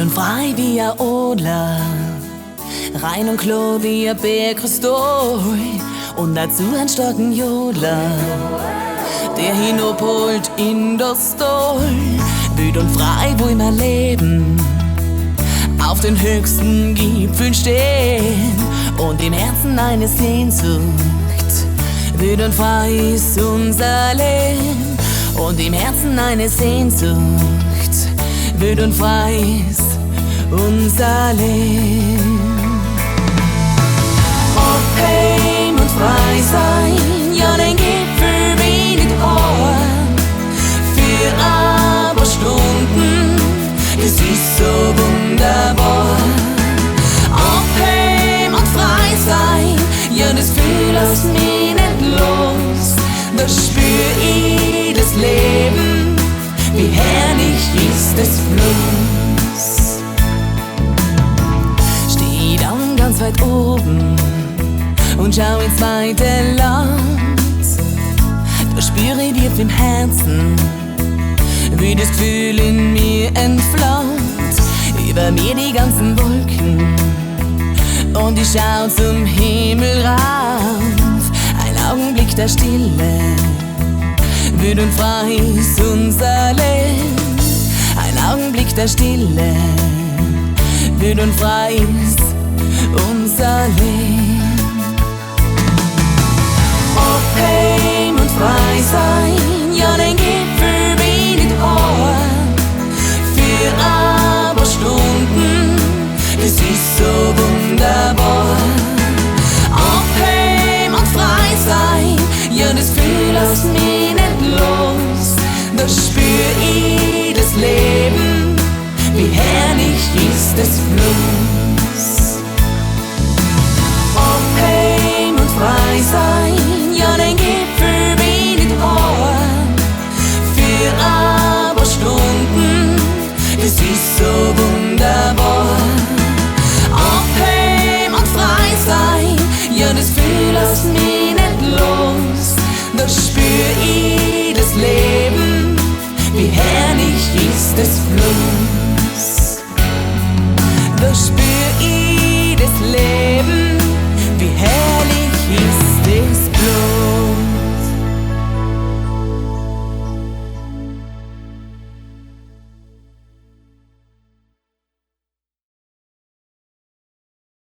und frei wie ein Adler, rein und klar wie ein Bergkristall und dazu einen starken Jodler, der hinabholt in das Tal. Wild und frei wollen wir leben, auf den höchsten Gipfeln stehen und im Herzen eine Sehnsucht. Wild und frei ist unser Leben und im Herzen eine Sehnsucht. Wild und frei ist unser Leben. Abheben und frei sein, ja den Gipfel will ich haben. Für ein paar Stunden, das ist so wunderbar. Abheben und frei sein, ja das Gefühl lässt mich nicht los. Da spür ich das Leben, wie herrlich ist es bloß. Steh dann ganz weit oben und schau ins weite Land. Da spüre ich tief im Herzen, wie das Gefühl in mir entflammt. Über mir die ganzen Wolken und ich schau zum Himmel rauf. Ein Augenblick der Stille, wild und frei ist unser Leben. Ein Augenblick der Stille, wild und frei ist unser Leben. Abheben und frei sein, ja den Gipfel will ich haben. Für ein paar Stunden, das ist so wunderbar. Abheben und frei sein, ja das Gefühl lässt mich nicht los. Da spür ich das Leben, wie herrlich ist es bloß. Abheben und frei sein, ja den Gipfel will ich haben. Für ein paar Stunden, das ist so wunderbar. Abheben und frei sein, ja das Gefühl lässt mich nicht los. Da spür ich das Leben, wie herrlich ist es bloß. Da spür